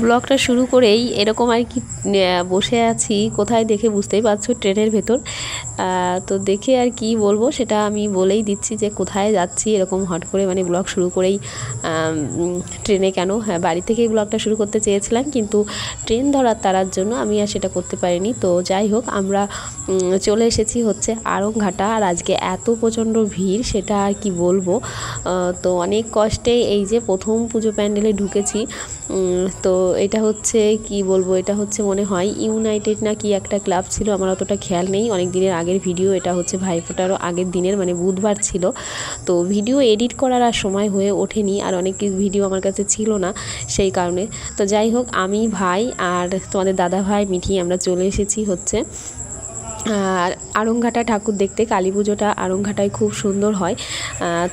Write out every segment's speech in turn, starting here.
ব্লগটা শুরু করেই এরকম আর কি বসে আছি কোথায় দেখে বুঝতেই পারছো, ট্রেনের ভেতর। তো দেখে আর কি বলবো সেটা আমি বলেই দিচ্ছি যে কোথায় যাচ্ছি এরকম হট করে, মানে ব্লগ শুরু করেই ট্রেনে কেন, হ্যাঁ বাড়ি থেকেই ব্লগটা শুরু করতে চেয়েছিলাম কিন্তু ট্রেন ধরার তাড়ার জন্য আমি আর সেটা করতে পারিনি। তো যাই হোক, আমরা চলে এসেছি হচ্ছে আড়ংঘাটা। আর আজকে এত প্রচণ্ড ভিড় সেটা আর কি বলবো। তো অনেক কষ্টে এই যে প্রথম পুজো প্যান্ডেলে ঢুকেছি। তো এটা হচ্ছে কি বলবো, এটা হচ্ছে মনে হয় ইউনাইটেড না কি একটা ক্লাব ছিল, আমার অতটা খেয়াল নেই, অনেক দিনের আগের ভিডিও। এটা হচ্ছে ভাইফোঁটারও আগের দিনের, মানে বুধবার ছিল। তো ভিডিও এডিট করার আর সময় হয়ে ওঠেনি, আর অনেক ভিডিও আমার কাছে ছিল না সেই কারণে। তো যাই হোক, আমি ভাই আর তোমাদের দাদা ভাই মিঠি আমরা চলে এসেছি হচ্ছে আর আড়ংঘাটা ঠাকুর দেখতে। কালী পুজোটা আড়ংঘাটায় খুব সুন্দর হয়।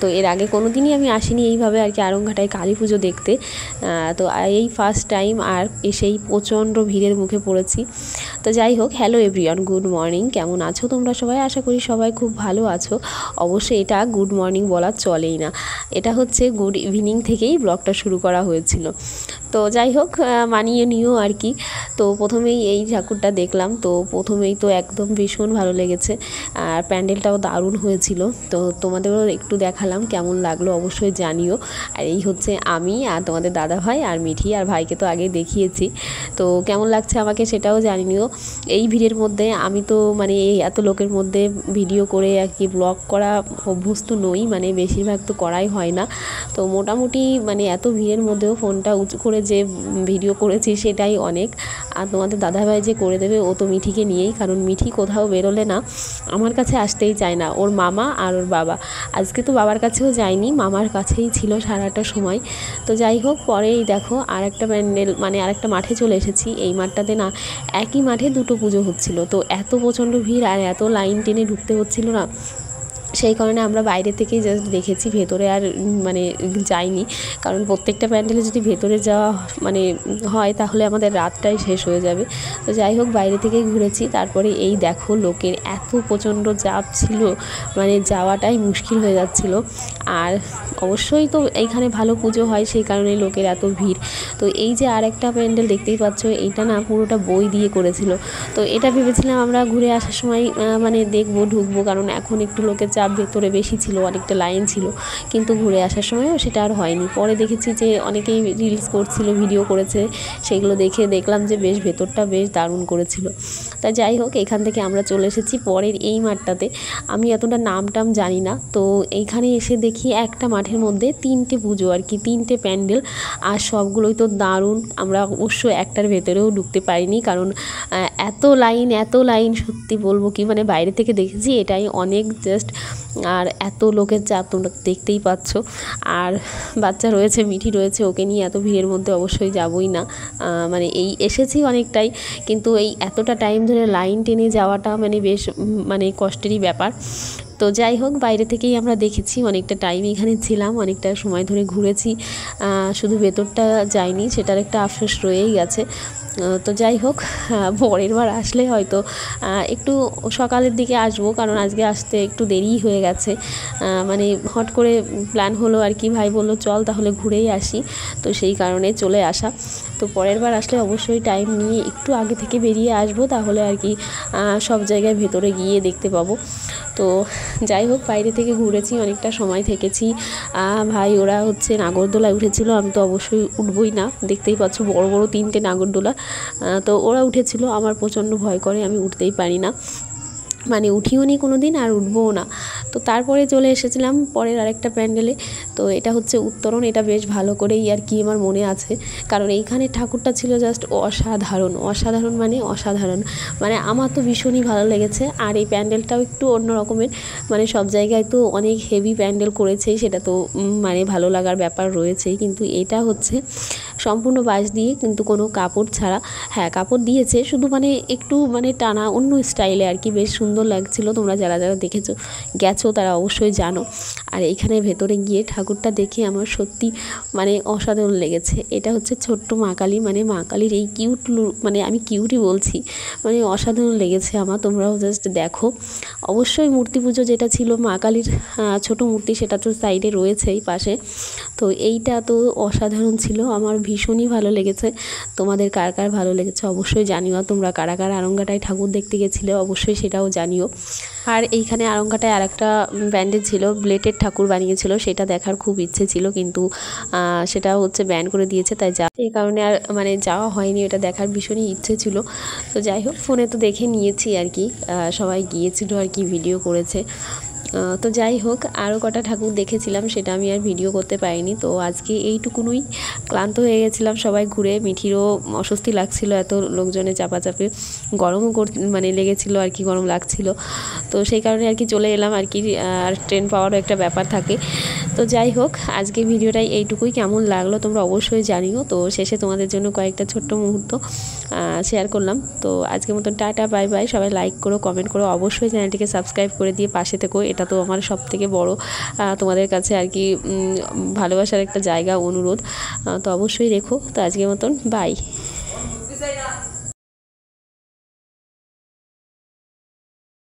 তো এর আগে কোনো দিনই আমি আসিনি এইভাবে আর কি আড়ংঘাটায় কালী পুজো দেখতে। তো এই ফার্স্ট টাইম, আর এসেই প্রচণ্ড ভিড়ের মুখে পড়েছি। তো যাই হোক, হ্যালো এভরিওয়ান, গুড মর্নিং। কেমন আছো তোমরা সবাই? আশা করি সবাই খুব ভালো আছো। অবশ্যই এটা গুড মর্নিং বলা চলেই না, এটা হচ্ছে গুড ইভিনিং থেকেই ব্লগটা শুরু করা হয়েছিল। তো যাই হোক, মানিয়ে নিও আর কি। তো প্রথমেই এই ঠাকুরটা দেখলাম, তো প্রথমেই তো একদম ভীষণ ভালো লেগেছে, আর প্যান্ডেলটাও দারুণ হয়েছিল। তো তোমাদেরও একটু দেখালাম, কেমন লাগলো অবশ্যই জানিও। আর এই হচ্ছে আমি আর তোমাদের দাদা ভাই আর মিঠি, আর ভাইকে তো আগে দেখিয়েছি। তো কেমন লাগছে আমাকে সেটাও জানিও। এই ভিড়ের মধ্যে আমি তো মানে এই এত লোকের মধ্যে ভিডিও করে আর কি ব্লগ করা অভ্যস্ত নই, মানে বেশিরভাগ তো করাই হয় না। তো মোটামুটি মানে এত ভিড়ের মধ্যেও ফোনটা উঁচু করে যে ভিডিও করেছি সেটাই অনেক। আর তোমাদের দাদাভাই যে করে দেবে ও তো মিঠিকে নিয়েই, কারণ মিঠি কোথাও বেরোলে না আমার কাছে আসতেই চায় না, ওর মামা আর ওর বাবা। আজকে তো বাবার কাছেও যায়নি, মামার কাছেই ছিল সারাটা সময়। তো যাই হোক, পরেই দেখো আর একটা প্যান্ডেল, মানে আরেকটা মাঠে চলে এসেছি। এই মাঠটাতে না একই মাঠে দুটো পুজো হচ্ছিল, তো এত প্রচণ্ড ভিড় আর এত লাইন টেনে ঢুকতে হচ্ছিল না, সেই কারণে আমরা বাইরে থেকেই জাস্ট দেখেছি, ভেতরে আর মানে যাইনি। কারণ প্রত্যেকটা প্যান্ডেলে যদি ভেতরে যাওয়া মানে হয় তাহলে আমাদের রাতটাই শেষ হয়ে যাবে। তো যাই হোক, বাইরে থেকেই ঘুরেছি। তারপরে এই দেখো লোকের এত প্রচণ্ড চাপ ছিল, মানে যাওয়াটাই মুশকিল হয়ে যাচ্ছিল। আর অবশ্যই তো এইখানে ভালো পুজো হয়, সেই কারণে লোকের এত ভিড়। তো এই যে আর একটা প্যান্ডেল দেখতেই পাচ্ছ, এইটা না পুরোটা বই দিয়ে করেছিল। তো এটা ভেবেছিলাম আমরা ঘুরে আসার সময় মানে দেখবো, ঢুকবো, কারণ এখন একটু লোকের চাপ ভেতরে বেশি ছিল, অনেকটা লাইন ছিল। কিন্তু ঘুরে আসার সময়ও সেটা আর হয়নি। পরে দেখেছি যে অনেকেই রিলস করছিল, ভিডিও করেছে, সেগুলো দেখে দেখলাম যে বেশ ভেতরটা বেশ দারুণ করেছিল। তা যাই হোক, এখান থেকে আমরা চলে এসেছি পরের এই মাঠটাতে। আমি এতটা নাম টাম জানি না, তো এইখানে এসে দেখি একটা মাঠের মধ্যে তিনটে পুজো আর কি, তিনটে প্যান্ডেল, আর সবগুলোই তো দারুণ। আমরা অবশ্য একটার ভেতরেও ঢুকতে পারিনি, কারণ এত লাইন সত্যি বলবো কি, মানে বাইরে থেকে দেখেছি এটাই অনেক জাস্ট। আর এত লোকের চাপ তোমরা দেখতেই পাচ্ছ। আর বাচ্চা রয়েছে, মিঠি রয়েছে, ওকে নিয়ে এত ভিড়ের মধ্যে অবশ্যই যাবই না। মানে এই এসেছি অনেকটাই, কিন্তু এই এতটা টাইম ধরে লাইন টেনে যাওয়াটা মানে বেশ মানে কষ্টেরই ব্যাপার। তো যাই হোক, বাইরে থেকেই আমরা দেখেছি, অনেকটা টাইম এখানে ছিলাম, অনেকটা সময় ধরে ঘুরেছি, শুধু ভেতরটা যাইনি, সেটার একটা আফসোস রয়েই গেছে। তো যাই হোক, পরের বার আসলে হয়তো একটু সকালের দিকে আসবো, কারণ আজকে আসতে একটু দেরিই হয়ে গেছে। মানে হট করে প্ল্যান হলো আর কি, ভাই বললো চল তাহলে ঘুরেই আসি, তো সেই কারণে চলে আসা। তো পরের বার আসলে অবশ্যই টাইম নিয়ে একটু আগে থেকে বেরিয়ে আসবো, তাহলে আর কি সব জায়গায় ভেতরে গিয়ে দেখতে পাবো। তো যাই হোক, বাইরে থেকে ঘুরেছি, অনেকটা সময় থেকেছি। ভাই ওরা হচ্ছে নাগরদোলায় উঠেছিল, আমি তো অবশ্যই উঠবই না, দেখতেই পাচ্ছ বড় বড় তিনটে নাগরদোলা। তো ওরা উঠেছিল, আমার প্রচণ্ড ভয় করে, আমি উঠতেই পারি না, মানে উঠিও নি কোনো দিন আর উঠবও না। তো তারপরে চলে এসেছিলাম পরের আরেকটা প্যান্ডেলে। তো এটা হচ্ছে উত্তরণ, এটা বেশ ভালো করেই আর কি আমার মনে আছে, কারণ এইখানে ঠাকুরটা ছিল জাস্ট অসাধারণ, অসাধারণ মানে অসাধারণ, মানে আমার তো ভীষণই ভালো লেগেছে। আর এই প্যান্ডেলটাও একটু অন্য রকমের, মানে সব জায়গায় তো অনেক হেভি প্যান্ডেল করেছেই, সেটা তো মানে ভালো লাগার ব্যাপার রয়েছেই, কিন্তু এটা হচ্ছে সম্পূর্ণ বাঁশ দিয়ে, কিন্তু কোনো কাপড় ছাড়া। হ্যাঁ কাপড় দিয়েছে, শুধু মানে একটু মানে টানা অন্য স্টাইলে আর কি, বেশ সুন্দর লাগছিল। তোমরা যারা যারা দেখেছো গেছো তারা অবশ্যই জানো। আর এইখানে ভেতরে গিয়ে ঠাকুরটা দেখে আমার সত্যি মানে অসাধারণ লেগেছে। এটা হচ্ছে ছোট্ট মা কালী, মানে মা কালীর এই কিউট মানে আমি কিউটই বলছি, মানে অসাধারণ লেগেছে আমার। তোমরাও জাস্ট দেখো। অবশ্যই মূর্তি পুজো যেটা ছিল মা কালীর ছোটো মূর্তি, সেটা তো সাইডে রয়েছেই পাশে। তো এইটা তো অসাধারণ ছিল, আমার ভীষণই ভালো লেগেছে। তোমাদের কার কার ভালো লেগেছে অবশ্যই জানিও। তোমরা কারা কারা আরঙ্গাটায় ঠাকুর দেখতে গেছিলে অবশ্যই সেটাও জানিও। আর এইখানে আরঙ্গাটায় আরেকটা ব্যান্ডেজ ছিল, ব্লেটের ঠাকুর বানিয়েছিল, সেটা দেখার খুব ইচ্ছে ছিল, কিন্তু সেটা হচ্ছে ব্যান করে দিয়েছে, তাই এই কারণে আর মানে যাওয়া হয়নি। ওটা দেখার ভীষণই ইচ্ছে ছিল। তো যাই হোক, ফোনে তো দেখে নিয়েছি আর কি, সবাই গিয়েছিল আর কি, ভিডিও করেছে। তো যাই হোক, আরও কটা ঠাকুর দেখেছিলাম, সেটা আমি আর ভিডিও করতে পারিনি। তো আজকে এইটুকুনই, ক্লান্ত হয়ে গেছিলাম সবাই ঘুরে, মিঠিরও অস্বস্তি লাগছিল এত লোকজনে চাপাচাপি, গরমও মানে লেগেছিলো আর কি, গরম লাগছিল। তো সেই কারণে আর কি চলে এলাম আর কি, আর ট্রেন পাওয়ারও একটা ব্যাপার থাকে। তো যাই হোক, আজকে ভিডিওটাই এইটুকুই। কেমন লাগলো তোমরা অবশ্যই জানিও। তো শেষে তোমাদের জন্য কয়েকটা ছোট্ট মুহূর্ত শেয়ার করলাম। তো আজকের মতন টাটা, বাই বাই। সবাই লাইক করো, কমেন্ট করো, অবশ্যই চ্যানেলটিকে সাবস্ক্রাইব করে দিয়ে পাশে থেকো। এটা তো আমার সবথেকে বড় তোমাদের কাছে আর কি ভালোবাসার একটা জায়গা, অনুরোধ। তো অবশ্যই রেখো। তো আজকের মতন বাই।